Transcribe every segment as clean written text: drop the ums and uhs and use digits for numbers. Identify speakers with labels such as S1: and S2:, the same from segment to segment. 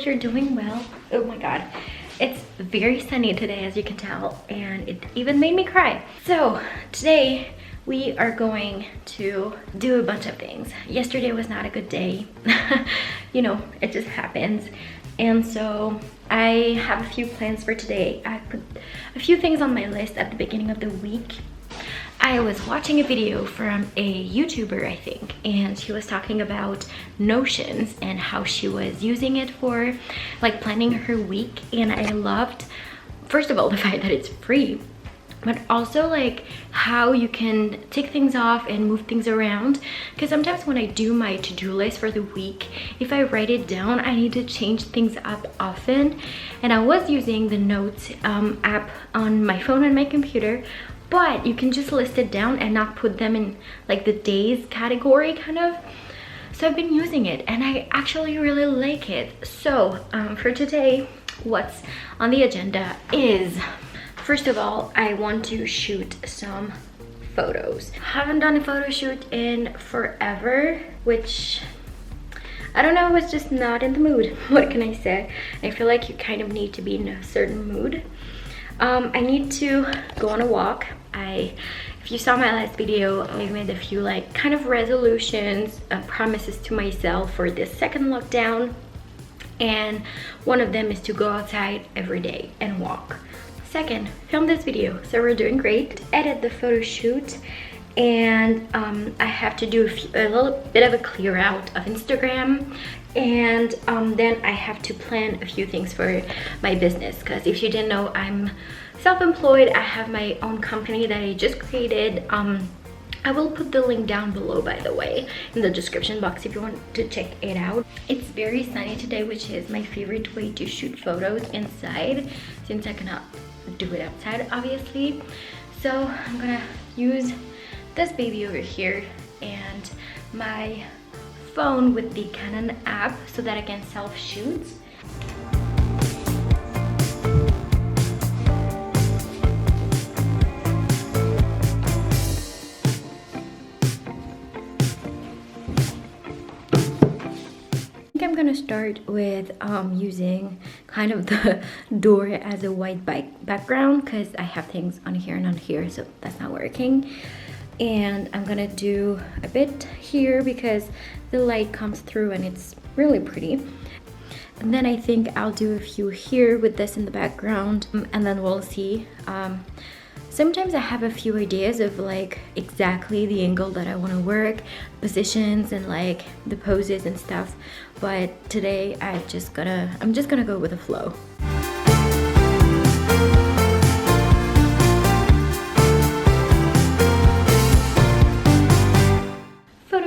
S1: hope you're doing well. Oh my god, it's very sunny today, as you can tell, and it even made me cry. So today we are going to do a bunch of things. Yesterday was not a good day. You know, it just happens. And so I have a few plans for today. I put a few things on my list at the beginning of the week. I was watching a video from a YouTuber, I think, and she was talking about Notions and how she was using it for like planning her week. And I loved, first of all, the fact that it's free, but also like how you can take things off and move things around. Because sometimes when I do my to-do list for the week, if I write it down, I need to change things up often. And I was using the Notes app on my phone and my computer, but you can just list it down and not put them in like the days category kind of. So I've been using it and I actually really like it. So for today, what's on the agenda is, first of all, I want to shoot some photos. I haven't done a photo shoot in forever, which I don't know, I was just not in the mood. What can I say? I feel like you kind of need to be in a certain mood. I need to go on a walk. If you saw my last video, I made a few like kind of resolutions, promises to myself for this second lockdown. And one of them is to go outside every day and walk. Second, film this video. So we're doing great. Edit the photo shoot. And I have to do a little bit of a clear out of Instagram, and then I have to plan a few things for my business, because if you didn't know, I'm self-employed. I have my own company that I just created. I will put the link down below, by the way, in the description box if you want to check it out. It's very sunny today, which is my favorite way to shoot photos inside, since I cannot do it outside, obviously. So I'm gonna use this baby over here and my phone with the Canon app so that I can self-shoot. I'm gonna start with using kind of the door as a white background, because I have things on here and on here, so that's not working. And I'm gonna do a bit here because the light comes through and it's really pretty. And then I think I'll do a few here with this in the background, and then we'll see. Sometimes I have a few ideas of like exactly the angle that I want to work, positions and like the poses and stuff, but today I'm just gonna go with the flow.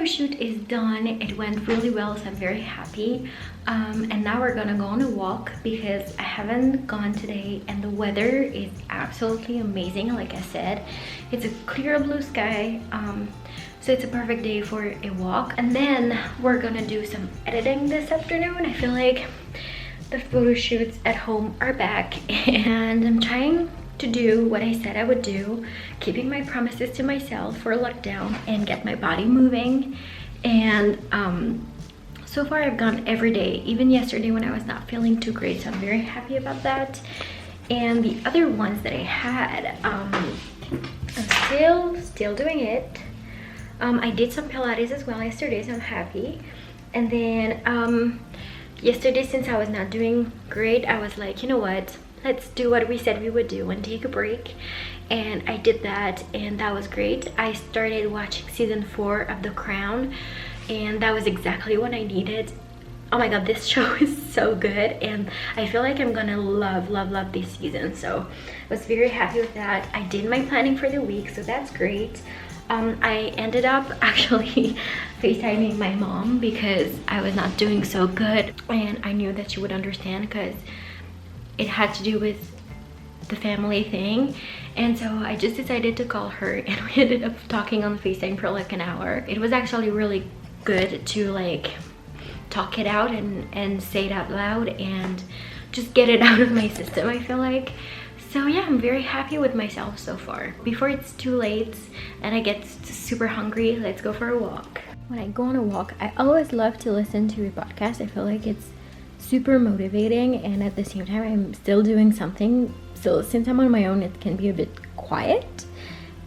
S1: Shoot is done. It went really well, so I'm very happy. And now we're gonna go on a walk because I haven't gone today and the weather is absolutely amazing. Like I said, it's a clear blue sky, so it's a perfect day for a walk. And then we're gonna do some editing this afternoon. I feel like the photo shoots at home are back and I'm trying to do what I said I would do, keeping my promises to myself for lockdown and get my body moving. And so far I've gone every day, even yesterday when I was not feeling too great, so I'm very happy about that. And the other ones that I had, I'm still doing it. I did some Pilates as well yesterday, so I'm happy. And then yesterday, since I was not doing great, I was like, you know what, let's do what we said we would do and take a break. And I did that and that was great. I started watching season 4 of The Crown and that was exactly what I needed. Oh my god, this show is so good and I feel like I'm gonna love this season. So I was very happy with that. I did my planning for the week, so that's great. I ended up actually FaceTiming my mom because I was not doing so good and I knew that she would understand because it had to do with the family thing. And so I just decided to call her and we ended up talking on FaceTime for like an hour. It was actually really good to like talk it out and say it out loud and just get it out of my system, I feel like. So yeah, I'm very happy with myself so far. Before it's too late and I get super hungry, let's go for a walk. When I go on a walk, I always love to listen to a podcast. I feel like it's super motivating, and at the same time I'm still doing something. So since I'm on my own, it can be a bit quiet.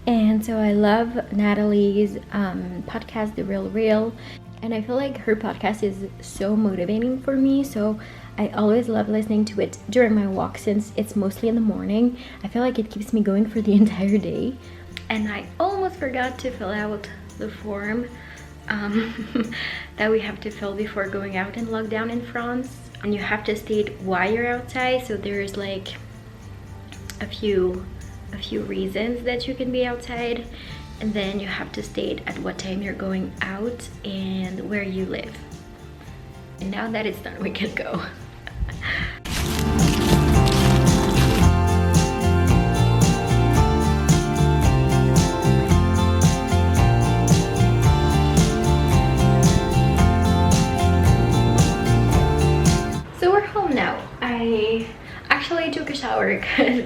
S1: And so I love Natalie's podcast, The Real Real, and I feel like her podcast is so motivating for me. So I always love listening to it during my walk, since it's mostly in the morning. I feel like it keeps me going for the entire day. And I almost forgot to fill out the form that we have to fill before going out in lockdown in France. And you have to state why you're outside. So there's like a few reasons that you can be outside, and then you have to state at what time you're going out and where you live. And now that it's done, we can go. So we're home now. I actually took a shower because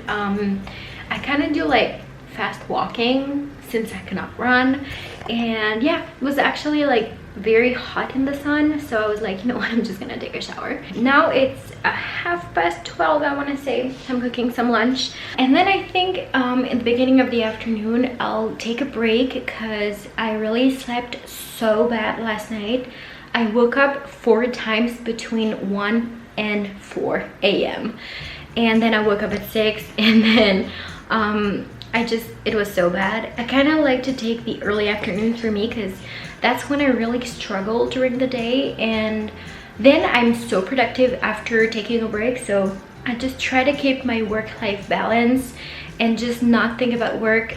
S1: I kind of do like fast walking since I cannot run, and yeah, it was actually like very hot in the sun, so I was like, you know what, I'm just gonna take a shower. Now it's 12:30, I want to say. I'm cooking some lunch, and then I think in the beginning of the afternoon I'll take a break because I really slept so bad last night. I woke up 4 times between 1 and 4 a.m. and then I woke up at 6, and then it was so bad. I kind of like to take the early afternoon for me because that's when I really struggle during the day, and then I'm so productive after taking a break. So I just try to keep my work-life balance and just not think about work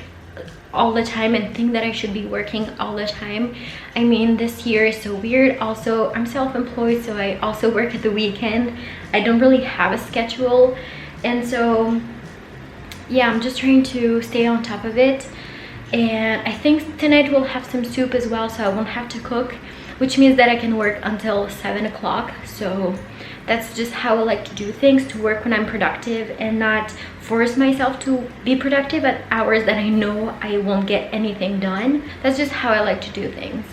S1: all the time and think that I should be working all the time. I mean, this year is so weird. Also, I'm self-employed, so I also work at the weekend. I don't really have a schedule, and so yeah, I'm just trying to stay on top of it. And I think tonight we'll have some soup as well, so I won't have to cook, which means that I can work until 7 o'clock. So that's just how I like to do things, to work when I'm productive and not force myself to be productive at hours that I know I won't get anything done. That's just how I like to do things.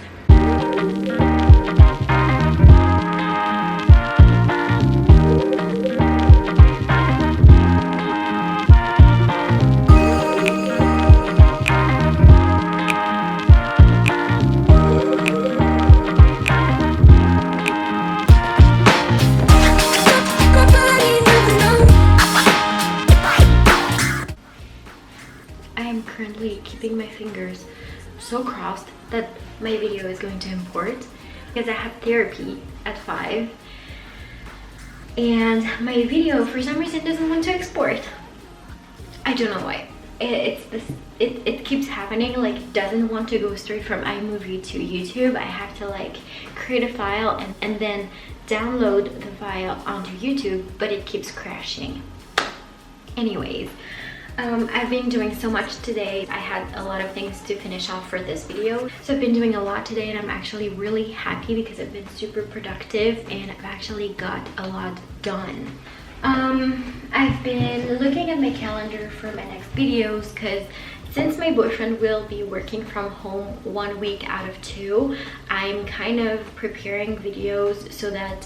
S1: Currently keeping my fingers so crossed that my video is going to import because I have therapy at 5, and my video for some reason doesn't want to export. I don't know why. It keeps happening, like it doesn't want to go straight from iMovie to YouTube. I have to like create a file and then download the file onto YouTube, but it keeps crashing. Anyways, I've been doing so much today. I had a lot of things to finish off for this video, so I've been doing a lot today, and I'm actually really happy because I've been super productive and I've actually got a lot done. I've been looking at my calendar for my next videos because since my boyfriend will be working from home 1 week out of 2, I'm kind of preparing videos so that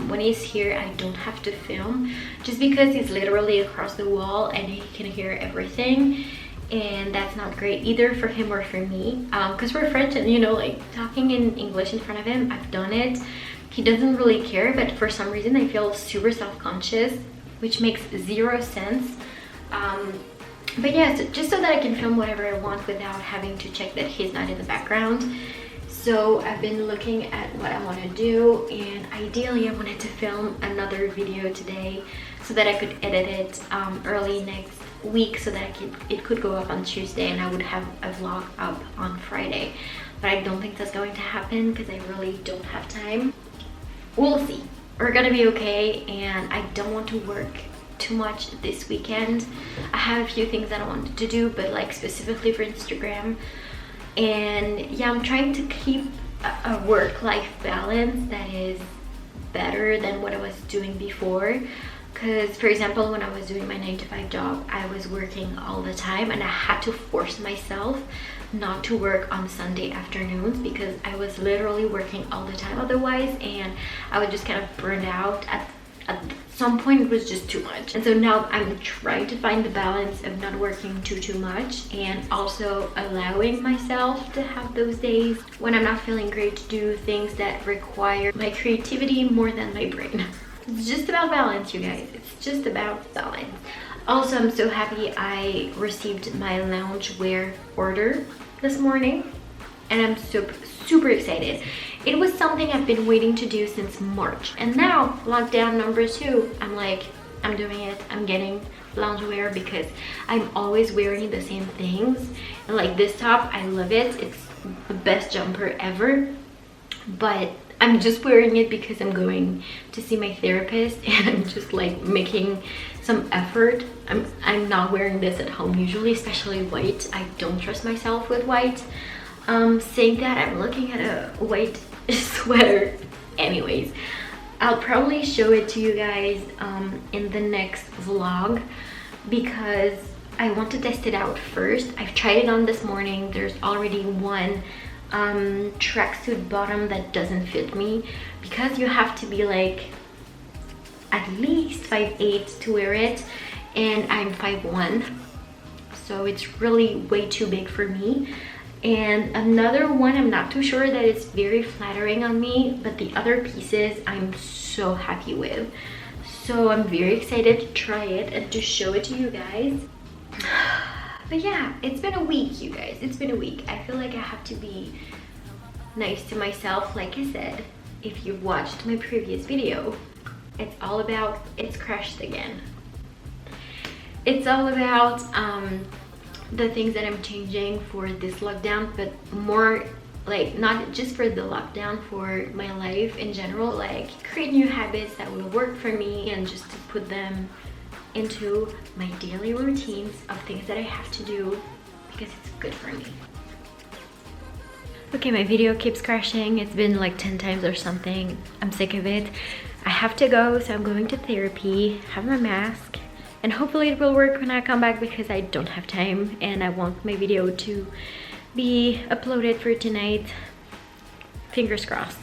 S1: when he's here I don't have to film, just because he's literally across the wall and he can hear everything, and that's not great either for him or for me, because we're French, and you know, like talking in English in front of him, I've done it. He doesn't really care, but for some reason I feel super self-conscious, which makes 0 sense. But yeah, so just so that I can film whatever I want without having to check that he's not in the background. So I've been looking at what I want to do, and ideally I wanted to film another video today so that I could edit it early next week, so that it could go up on Tuesday and I would have a vlog up on Friday. But I don't think that's going to happen because I really don't have time. We'll see. We're gonna be okay, and I don't want to work too much this weekend. I have a few things that I wanted to do, but like specifically for Instagram. And yeah, I'm trying to keep a work-life balance that is better than what I was doing before. Because for example, when I was doing my 9-to-5 job, I was working all the time, and I had to force myself not to work on Sunday afternoons because I was literally working all the time otherwise, and I would just kind of burn out at at some point it was just too much. And so now I'm trying to find the balance of not working too much and also allowing myself to have those days when I'm not feeling great to do things that require my creativity more than my brain. It's just about balance, you guys. It's just about balance. Also, I'm so happy I received my loungewear order this morning and I'm super excited. It was something I've been waiting to do since March, and now lockdown number 2, I'm like, I'm doing it. I'm getting loungewear because I'm always wearing the same things, and like this top, I love it. It's the best jumper ever, but I'm just wearing it because I'm going to see my therapist and I'm just like making some effort. I'm not wearing this at home usually, especially white. I don't trust myself with white. Saying that, I'm looking at a white sweater. Anyways, I'll probably show it to you guys in the next vlog because I want to test it out first. I've tried it on this morning. There's already one tracksuit bottom that doesn't fit me because you have to be like at least 5'8" to wear it, and I'm 5'1", so it's really way too big for me. And another one, I'm not too sure that it's very flattering on me, but the other pieces I'm so happy with. So I'm very excited to try it and to show it to you guys. But yeah, it's been a week, you guys. It's been a week. I feel like I have to be nice to myself. Like I said, if you've watched my previous video, it's all about it's crashed again. It's all about the things that I'm changing for this lockdown, but more like not just for the lockdown, for my life in general, like create new habits that will work for me and just to put them into my daily routines of things that I have to do because it's good for me. Okay, my video keeps crashing. It's been like 10 times or something. I'm sick of it. I have to go, so I'm going to therapy, have my mask, and hopefully it will work when I come back because I don't have time and I want my video to be uploaded for tonight. Fingers crossed.